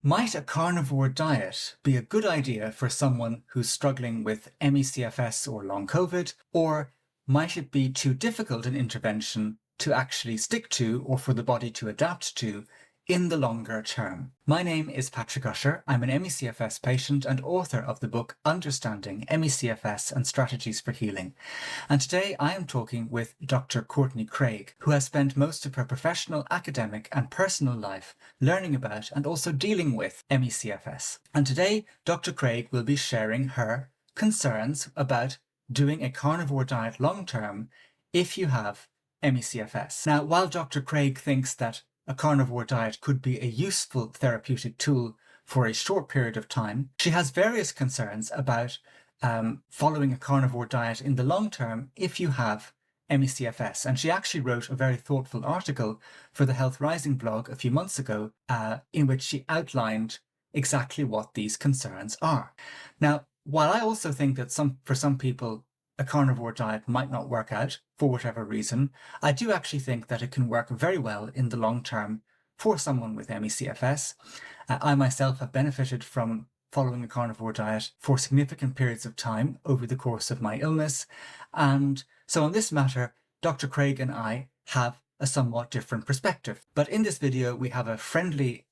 Might a carnivore diet be a good idea for someone who's struggling with ME-CFS or long COVID, or might it be too difficult an intervention to actually stick to or for the body to adapt to in the longer term? My name is Patrick Ussher. I'm an ME-CFS patient and author of the book Understanding ME-CFS and Strategies for Healing. And today I am talking with Dr Courtney Craig, who has spent most of her professional, academic and personal life learning about and also dealing with ME-CFS. And today Dr Craig will be sharing her concerns about doing a carnivore diet long term if you have ME-CFS. Now, while Dr Craig thinks that a carnivore diet could be a useful therapeutic tool for a short period of time, she has various concerns about following a carnivore diet in the long term if you have ME-CFS. And she actually wrote a very thoughtful article for the Health Rising blog a few months ago in which she outlined exactly what these concerns are. Now, while I also think that for some people a carnivore diet might not work out for whatever reason, I do actually think that it can work very well in the long term for someone with ME-CFS. I myself have benefited from following a carnivore diet for significant periods of time over the course of my illness. And so on this matter, Dr. Craig and I have a somewhat different perspective. But in this video, we have a friendly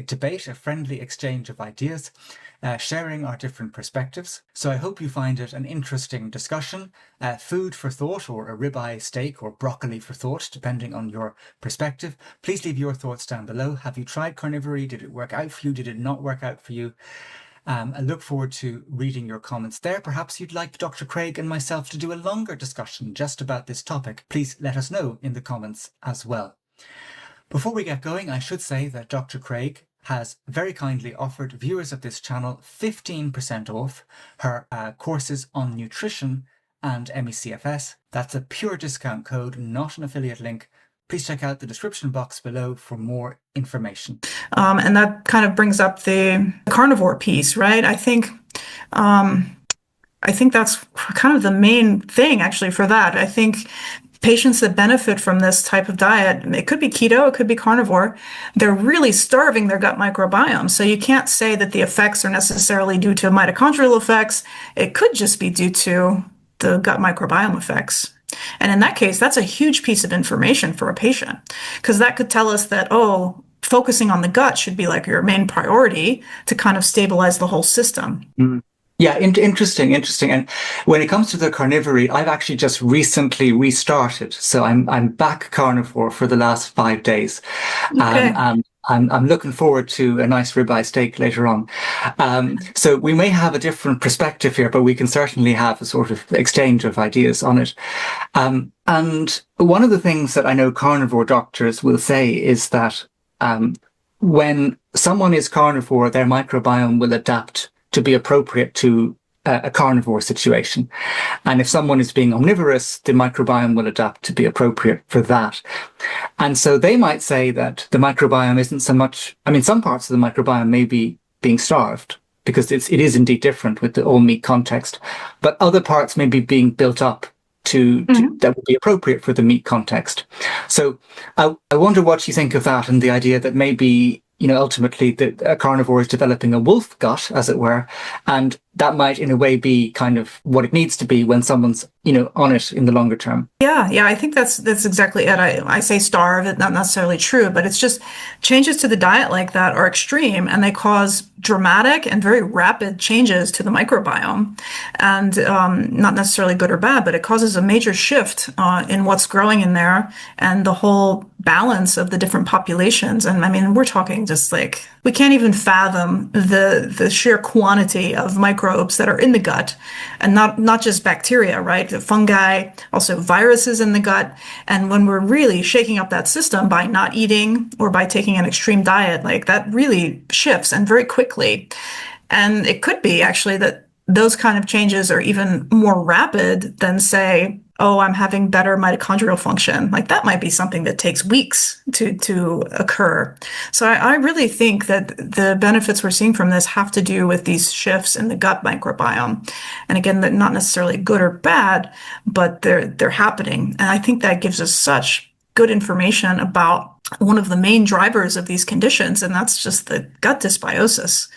debate, a friendly exchange of ideas, sharing our different perspectives. So I hope you find it an interesting discussion, food for thought, or a ribeye steak or broccoli for thought, depending on your perspective. Please leave your thoughts down below. Have you tried carnivory? Did it work out for you? Did it not work out for you? I look forward to reading your comments there. Perhaps you'd like Dr. Craig and myself to do a longer discussion just about this topic. Please let us know in the comments as well. Before we get going, I should say that Dr. Craig has very kindly offered viewers of this channel 15% off her courses on nutrition and ME-CFS. That's a pure discount code, not an affiliate link. Please check out the description box below for more information. And that kind of brings up the carnivore piece, right? I think that's kind of the main thing actually for that. I think patients that benefit from this type of diet, it could be keto, it could be carnivore, they're really starving their gut microbiome. So you can't say that the effects are necessarily due to mitochondrial effects. It could just be due to the gut microbiome effects. And in that case, that's a huge piece of information for a patient, because that could tell us that, oh, focusing on the gut should be like your main priority to kind of stabilize the whole system. Mm. Yeah, interesting. And when it comes to the carnivory, I've actually just recently restarted. So I'm back carnivore for the last 5 days. Okay. I'm looking forward to a nice ribeye steak later on. So we may have a different perspective here, but we can certainly have a sort of exchange of ideas on it. And one of the things that I know carnivore doctors will say is that when someone is carnivore, their microbiome will adapt to be appropriate to a carnivore situation. And if someone is being omnivorous, the microbiome will adapt to be appropriate for that. And so they might say that the microbiome isn't so much, I mean, some parts of the microbiome may be being starved because it is indeed different with the all meat context, but other parts may be being built up that would be appropriate for the meat context. So I wonder what you think of that and the idea that maybe, you know, ultimately a carnivore is developing a wolf gut, as it were, and that might in a way be kind of what it needs to be when someone's, you know, on it in the longer term. Yeah, I think that's exactly it. I say starve, it's not necessarily true, but it's just changes to the diet like that are extreme and they cause dramatic and very rapid changes to the microbiome, and not necessarily good or bad, but it causes a major shift in what's growing in there and the whole balance of the different populations. And I mean, we're talking just like, we can't even fathom the sheer quantity of microbes that are in the gut, and not just bacteria, right? The fungi, also viruses in the gut. And when we're really shaking up that system by not eating or by taking an extreme diet, like that really shifts and very quickly. And it could be actually that those kind of changes are even more rapid than, say, oh, I'm having better mitochondrial function. Like that might be something that takes weeks to occur. So I really think that the benefits we're seeing from this have to do with these shifts in the gut microbiome. And again, they're not necessarily good or bad, but they're happening. And I think that gives us such good information about one of the main drivers of these conditions, and that's just the gut dysbiosis.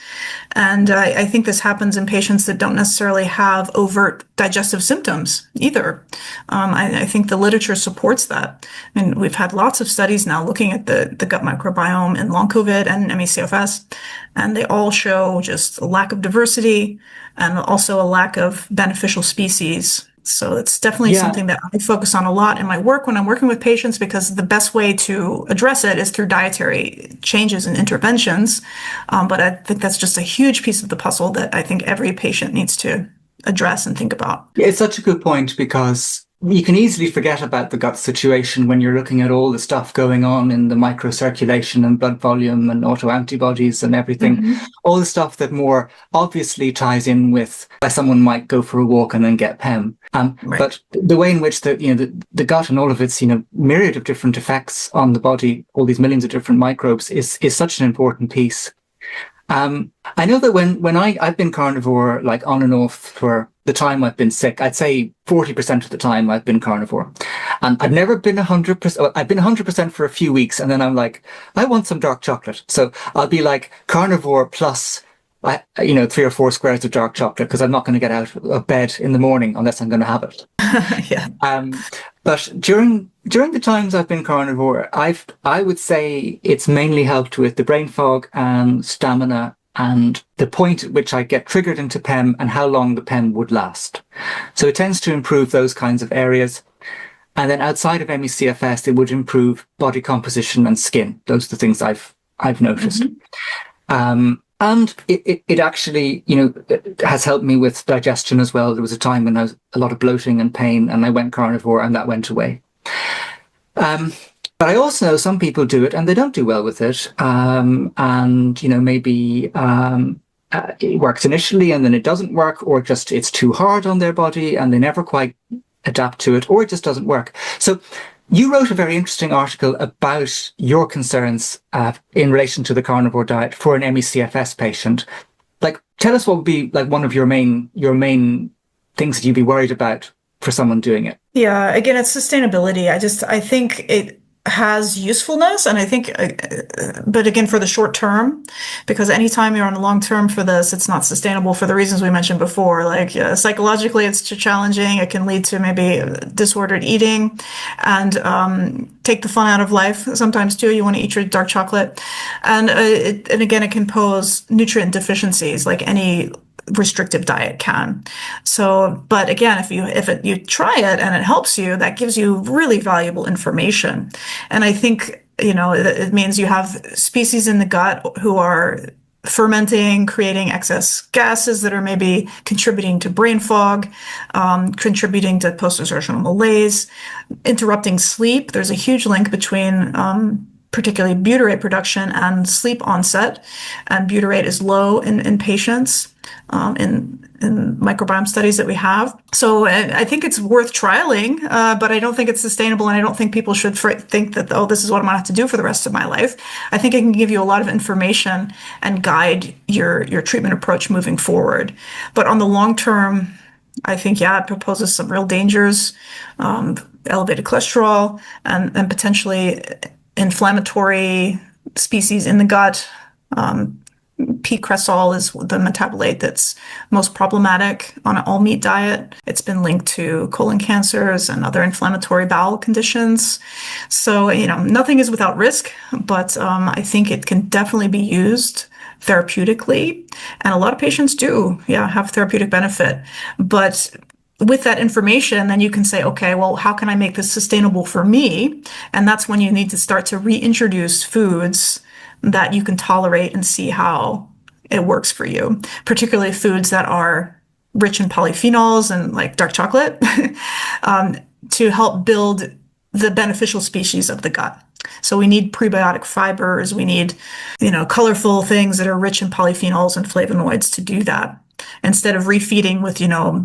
And I think this happens in patients that don't necessarily have overt digestive symptoms either. I think the literature supports that. I mean, we've had lots of studies now looking at the gut microbiome in long COVID and ME-CFS, and they all show just a lack of diversity and also a lack of beneficial species. So it's definitely something that I focus on a lot in my work when I'm working with patients, because the best way to address it is through dietary changes and interventions. But I think that's just a huge piece of the puzzle that I think every patient needs to address and think about. It's such a good point, because you can easily forget about the gut situation when you're looking at all the stuff going on in the microcirculation and blood volume and autoantibodies and everything, all the stuff that more obviously ties in with why someone might go for a walk and then get PEM. But the way in which the gut and all of its myriad of different effects on the body, all these millions of different microbes, is such an important piece. I know that when I've been carnivore, like on and off for the time I've been sick, I'd say 40% of the time I've been carnivore. And I've never been 100%. I've been 100% for a few weeks, and then I'm like, I want some dark chocolate. So I'll be like carnivore plus 3 or 4 squares of dark chocolate, because I'm not going to get out of bed in the morning unless I'm going to have it. Yeah. But during the times I've been carnivore, I would say it's mainly helped with the brain fog and stamina and the point at which I get triggered into PEM and how long the PEM would last. So it tends to improve those kinds of areas. And then outside of ME-CFS, it would improve body composition and skin. Those are the things I've noticed. And it actually, it has helped me with digestion as well. There was a time when I was a lot of bloating and pain, and I went carnivore, and that went away. But I also know some people do it and they don't do well with it. And maybe it works initially and then it doesn't work, or just it's too hard on their body and they never quite adapt to it, or it just doesn't work. So you wrote a very interesting article about your concerns in relation to the carnivore diet for an ME-CFS patient. Like, tell us what would be like one of your main things that you'd be worried about for someone doing it. Yeah, again, it's sustainability. I think it has usefulness, and I think, but again, for the short term, because anytime you're on a long term for this, it's not sustainable for the reasons we mentioned before. Like psychologically, it's too challenging. It can lead to maybe disordered eating, and take the fun out of life. Sometimes too, you want to eat your dark chocolate, and again, it can pose nutrient deficiencies like any restrictive diet can. So, but again, if you try it and it helps you, that gives you really valuable information. And I think, it means you have species in the gut who are fermenting, creating excess gases that are maybe contributing to brain fog, contributing to post-exertional malaise, interrupting sleep. There's a huge link between particularly butyrate production and sleep onset, and butyrate is low in patients in microbiome studies that we have. So I think it's worth trialing, but I don't think it's sustainable, and I don't think people should think that, oh, this is what I'm going to have to do for the rest of my life. I think it can give you a lot of information and guide your treatment approach moving forward. But on the long term, I think, it proposes some real dangers, elevated cholesterol and potentially inflammatory species in the gut. P-cresol is the metabolite that's most problematic on an all-meat diet. It's been linked to colon cancers and other inflammatory bowel conditions. So, nothing is without risk, but I think it can definitely be used therapeutically. And a lot of patients do, have therapeutic benefit. But with that information, then you can say, okay, well, how can I make this sustainable for me? And that's when you need to start to reintroduce foods that you can tolerate and see how it works for you, particularly foods that are rich in polyphenols and like dark chocolate, to help build the beneficial species of the gut. So we need prebiotic fibers, we need, colorful things that are rich in polyphenols and flavonoids to do that. Instead of refeeding with,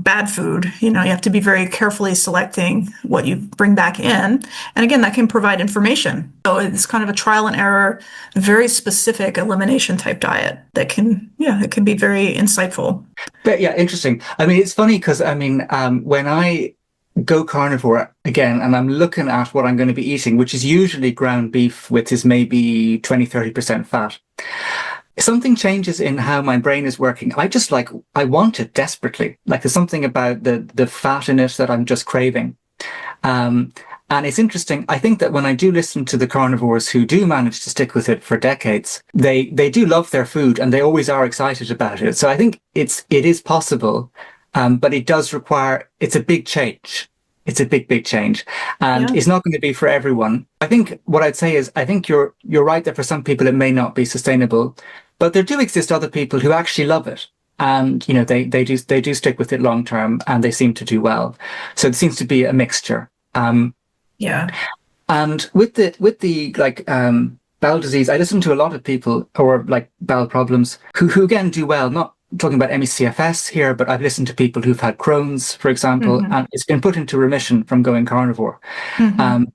bad food, you have to be very carefully selecting what you bring back in. And again, that can provide information. So it's kind of a trial and error, very specific elimination type diet that it can be very insightful. But yeah, interesting. I mean, it's funny because when I go carnivore again and I'm looking at what I'm going to be eating, which is usually ground beef, which is maybe 20-30% fat, something changes in how my brain is working. I want it desperately. Like there's something about the fat in it that I'm just craving. Um, and it's interesting. I think that when I do listen to the carnivores who do manage to stick with it for decades, they do love their food and they always are excited about it. So I think it is possible, but it does require, it's a big change. It's a big change, and Yeah. it's not going to be for everyone. I think what I'd say is, I think you're right that for some people it may not be sustainable, but there do exist other people who actually love it, and they do stick with it long term, and they seem to do well. So it seems to be a mixture. Yeah. And with the bowel disease, I listen to a lot of people or like bowel problems who again do well. Not talking about ME-CFS here, but I've listened to people who've had Crohn's, for example, Hmm. and it's been put into remission from going carnivore. Hmm. Um,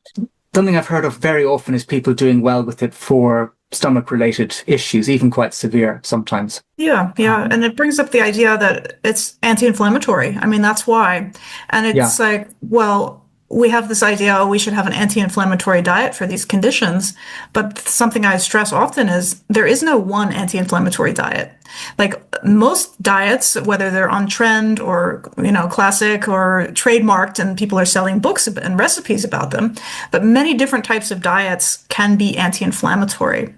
Something I've heard of very often is people doing well with it for stomach-related issues, even quite severe sometimes. Yeah, yeah. And it brings up the idea that it's anti-inflammatory. I mean, that's why. And Yeah. it's like, well, we have this idea, oh, we should have an anti-inflammatory diet for these conditions. But something I stress often is there is no one anti-inflammatory diet. Like most diets, whether they're on trend or, classic or trademarked, and people are selling books and recipes about them, but many different types of diets can be anti-inflammatory.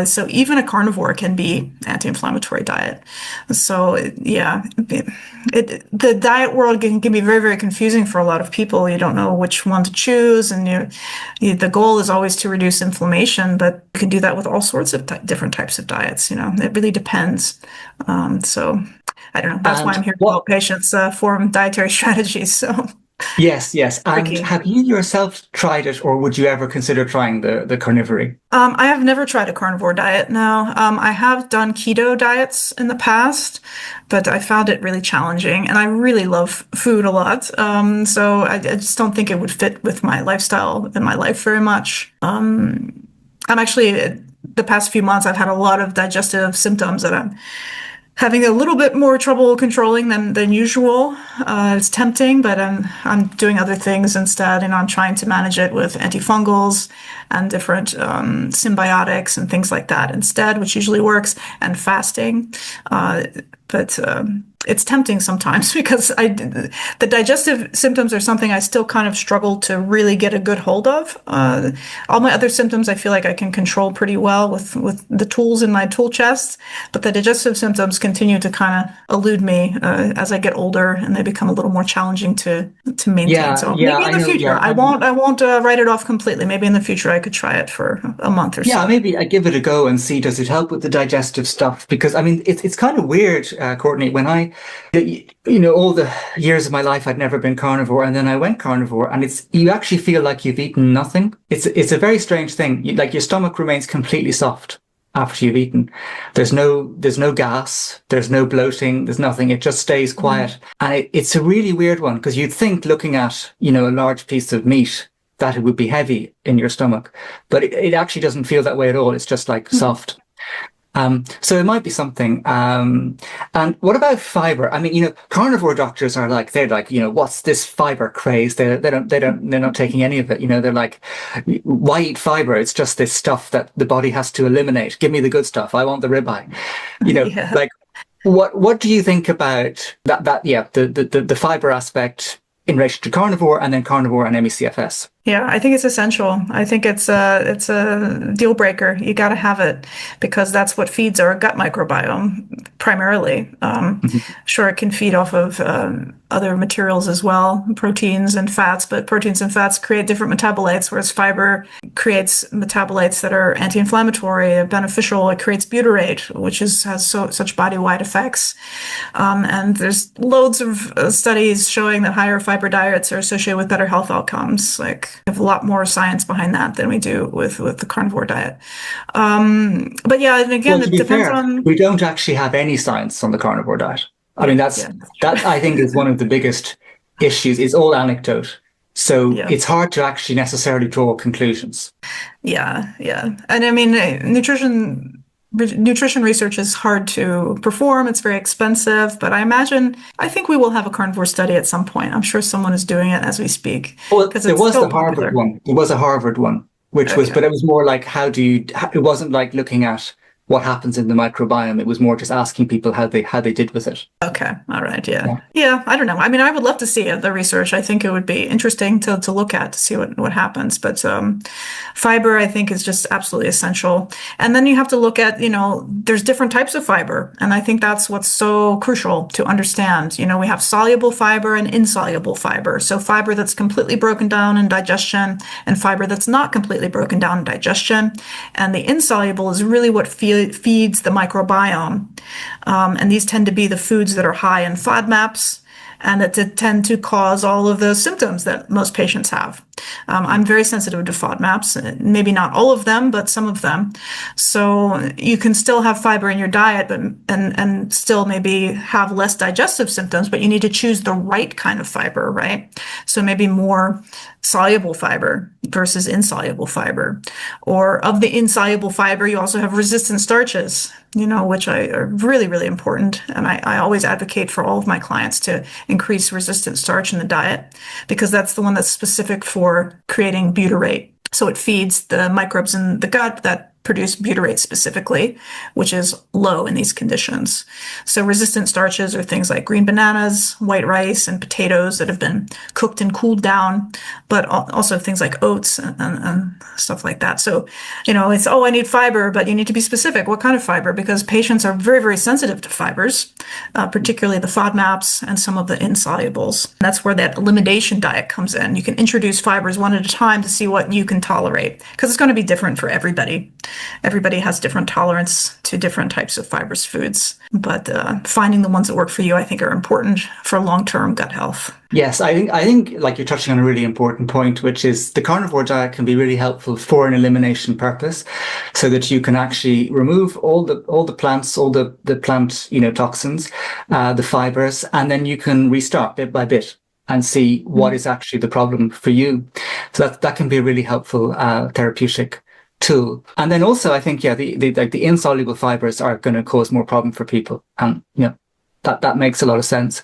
So even a carnivore can be anti-inflammatory diet. So yeah, the diet world can be very, very confusing for a lot of people. You don't know which one to choose, and the goal is always to reduce inflammation, but you can do that with all sorts of different types of diets. It really depends. So I don't know. That's why And I'm here to what help patients form dietary strategies. So Yes, yes. And tricky. have you yourself tried it, or would you ever consider trying the carnivory? I have never tried a carnivore diet. No, I have done keto diets in the past, but I found it really challenging, and I really love food a lot. So I just don't think it would fit with my lifestyle and my life very much. I'm actually the past few months I've had a lot of digestive symptoms that I'm having a little bit more trouble controlling than usual. It's tempting, but I'm doing other things instead, and I'm trying to manage it with antifungals and different symbiotics and things like that instead, which usually works, and fasting. But it's tempting sometimes because the digestive symptoms are something I still kind of struggle to really get a good hold of. All my other symptoms I feel like I can control pretty well with the tools in my tool chest, but the digestive symptoms continue to kind of elude me as I get older, and they become a little more challenging to maintain. Yeah, So yeah, maybe in I the know. future, Yeah, I won't write it off completely. Maybe in the future I could try it for a month or yeah. so. Maybe I give it a go and see does it help with the digestive stuff? Because I mean, it's kind of weird, Courtney. When all the years of my life I'd never been carnivore, and then I went carnivore, and you actually feel like you've eaten nothing. It's a very strange thing. Like your stomach remains completely soft after you've eaten. There's no gas, there's no bloating, there's nothing. It just stays quiet. And it's a really weird one because you'd think looking at, a large piece of meat that it would be heavy in your stomach, but it actually doesn't feel that way at all. It's just like soft. So it might be something. And what about fiber? I mean, carnivore doctors are like, they're like, what's this fiber craze? They're not taking any of it. They're like, why eat fiber? It's just this stuff that the body has to eliminate. Give me the good stuff. I want the ribeye. Yeah. Like, what do you think about yeah, the fiber aspect in relation to carnivore, and then carnivore and ME-CFS? Yeah, I think it's essential. I think it's a deal breaker. You got to have it because that's what feeds our gut microbiome primarily. Mhm. Sure, it can feed off of other materials as well, proteins and fats, but proteins and fats create different metabolites, whereas fiber creates metabolites that are anti-inflammatory, beneficial. It creates butyrate, which has such body-wide effects. And there's loads of studies showing that higher fiber diets are associated with better health outcomes. Like, we have a lot more science behind that than we do with the carnivore diet. But yeah, and again, Well, to it be depends fair, on. we don't actually have any science on the carnivore diet. I mean, Yeah, that's yeah, that's true. that I think is one of the biggest issues. It's all anecdote. So Yeah. it's hard to actually necessarily draw conclusions. Yeah, yeah. And I mean, nutrition nutrition research is hard to perform. It's very expensive, but I think we will have a carnivore study at some point. I'm sure someone is doing it as we speak Well, because there it's was so the Harvard popular. one. There was a Harvard one, which was, Okay. but it was more like, it wasn't like looking at what happens in the microbiome. It was more just asking people how they did with it. Okay. All right. Yeah. Yeah. Yeah. I don't know. I mean, I would love to see the research. I think it would be interesting to look at to see what happens. But fiber, I think, is just absolutely essential. And then you have to look at, there's different types of fiber. And I think that's what's so crucial to understand. We have soluble fiber and insoluble fiber. So fiber that's completely broken down in digestion and fiber that's not completely broken down in digestion. And the insoluble is really what feeds the microbiome. And these tend to be the foods that are high in FODMAPs and that tend to cause all of those symptoms that most patients have. I'm very sensitive to FODMAPs, maybe not all of them, but some of them. So you can still have fiber in your diet, but and still maybe have less digestive symptoms, but you need to choose the right kind of fiber, right? So maybe more soluble fiber versus insoluble fiber. Or of the insoluble fiber, you also have resistant starches, which are really, really important. And I always advocate for all of my clients to increase resistant starch in the diet because that's the one that's specific for creating butyrate. So it feeds the microbes in the gut that produce butyrate specifically, which is low in these conditions. So resistant starches are things like green bananas, white rice, and potatoes that have been cooked and cooled down, but also things like oats and stuff like that. So, it's, I need fiber, but you need to be specific. What kind of fiber? Because patients are very, very sensitive to fibers, particularly the FODMAPs and some of the insolubles. That's where that elimination diet comes in. You can introduce fibers one at a time to see what you can tolerate, because it's going to be different for everybody. Everybody has different tolerance to different types of fibrous foods, but finding the ones that work for you, I think, are important for long-term gut health. Yes, I think like you're touching on a really important point, which is the carnivore diet can be really helpful for an elimination purpose, so that you can actually remove all the plants, all the plant toxins, the fibers, and then you can restart bit by bit and see what is actually the problem for you. So that can be a really helpful therapeutic tool. And then also, I think, the insoluble fibers are going to cause more problem for people. And, that makes a lot of sense.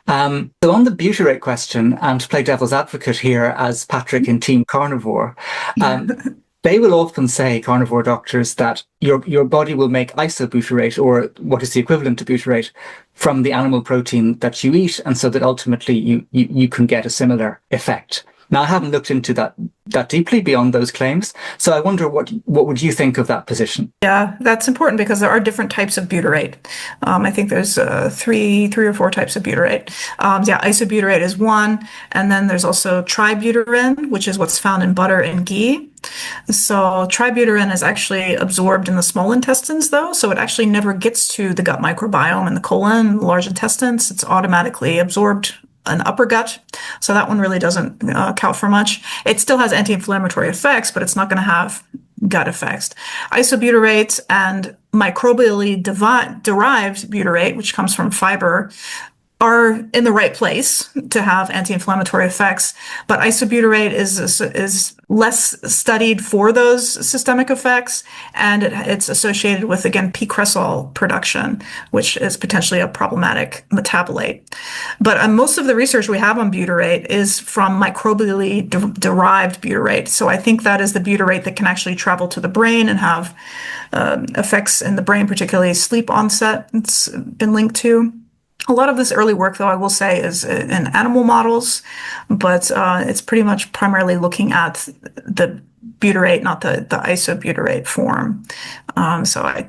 So on the butyrate question, and to play devil's advocate here as Patrick in Team Carnivore, they will often say, carnivore doctors, that your body will make isobutyrate, or what is the equivalent to butyrate, from the animal protein that you eat, and so that ultimately you can get a similar effect. Now, I haven't looked into that deeply beyond those claims, so I wonder what would you think of that position? Yeah, that's important because there are different types of butyrate. I think there's three or four types of butyrate. Isobutyrate is one, and then there's also tributylin, which is what's found in butter and ghee. So tributylin is actually absorbed in the small intestines, though, so it actually never gets to the gut microbiome in the colon, large intestines. It's automatically absorbed an upper gut. So that one really doesn't count for much. It still has anti-inflammatory effects, but it's not going to have gut effects. Isobutyrate and microbially derived butyrate, which comes from fiber, are in the right place to have anti-inflammatory effects, but isobutyrate is less studied for those systemic effects, and it's associated with, again, p-cresol production, which is potentially a problematic metabolite. But most of the research we have on butyrate is from microbially derived butyrate. So I think that is the butyrate that can actually travel to the brain and have effects in the brain, particularly sleep onset. It's been linked to. A lot of this early work, though, I will say, is in animal models, but it's pretty much primarily looking at the butyrate, not the isobutyrate form. So I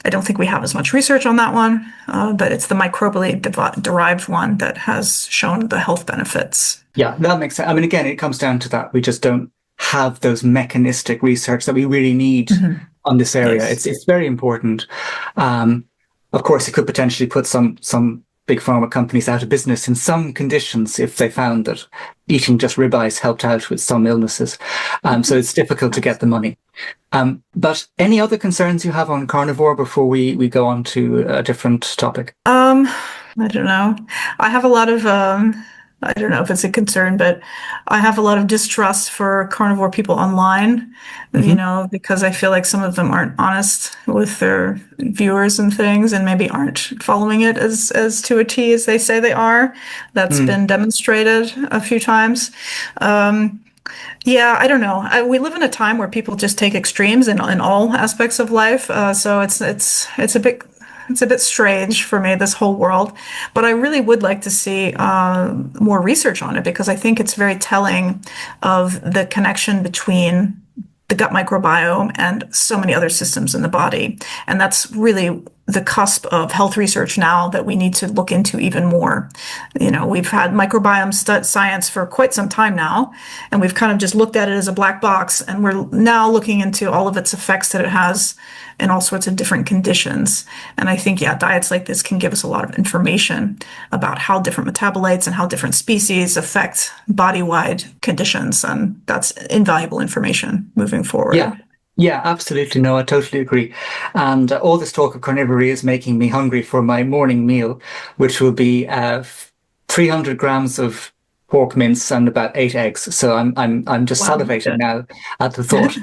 don't think we have as much research on that one, but it's the microbially derived one that has shown the health benefits. Yeah, that makes sense. I mean, again, it comes down to that. We just don't have those mechanistic research that we really need on this area. Yes. It's very important. Of course, it could potentially put some big pharma companies out of business in some conditions if they found that eating just ribeyes helped out with some illnesses. So it's difficult to get the money. But any other concerns you have on carnivore before we go on to a different topic? I don't know. I have a lot of I don't know if it's a concern, but I have a lot of distrust for carnivore people online, Hmm. because I feel like some of them aren't honest with their viewers and things, and maybe aren't following it as to a T as they say they are. That's Mm. been demonstrated a few times. Um, yeah, I don't know. We live in a time where people just take extremes in all aspects of life. So it's a bit strange for me, this whole world. But I really would like to see more research on it because I think it's very telling of the connection between the gut microbiome and so many other systems in the body. And that's really the cusp of health research now that we need to look into even more. We've had microbiome science for quite some time now, and we've kind of just looked at it as a black box, and we're now looking into all of its effects that it has in all sorts of different conditions. And I think, yeah, diets like this can give us a lot of information about how different metabolites and how different species affect body-wide conditions. And that's invaluable information moving Yeah. forward. Yeah, absolutely. No, I totally agree. And all this talk of carnivory is making me hungry for my morning meal, which will be 300 grams of pork mince and about 8 eggs. So I'm just Wow. salivating Good. now at the thought.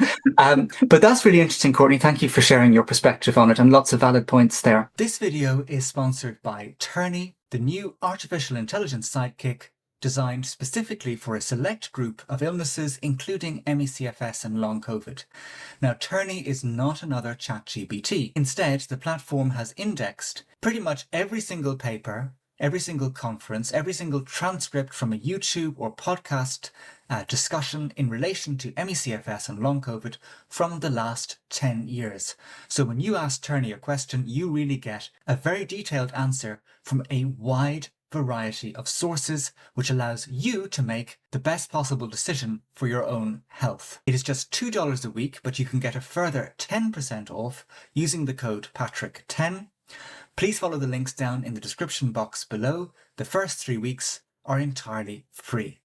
But that's really interesting, Courtney. Thank you for sharing your perspective on it and lots of valid points there. This video is sponsored by Turney, the new artificial intelligence sidekick designed specifically for a select group of illnesses, including ME-CFS and long COVID. Now, Turney is not another ChatGPT. Instead, the platform has indexed pretty much every single paper, every single conference, every single transcript from a YouTube or podcast discussion in relation to ME-CFS and long COVID from the last 10 years. So when you ask Turney a question, you really get a very detailed answer from a wide variety of sources, which allows you to make the best possible decision for your own health. It is just $2 a week, but you can get a further 10% off using the code Patrick10. Please follow the links down in the description box below. The first 3 weeks are entirely free.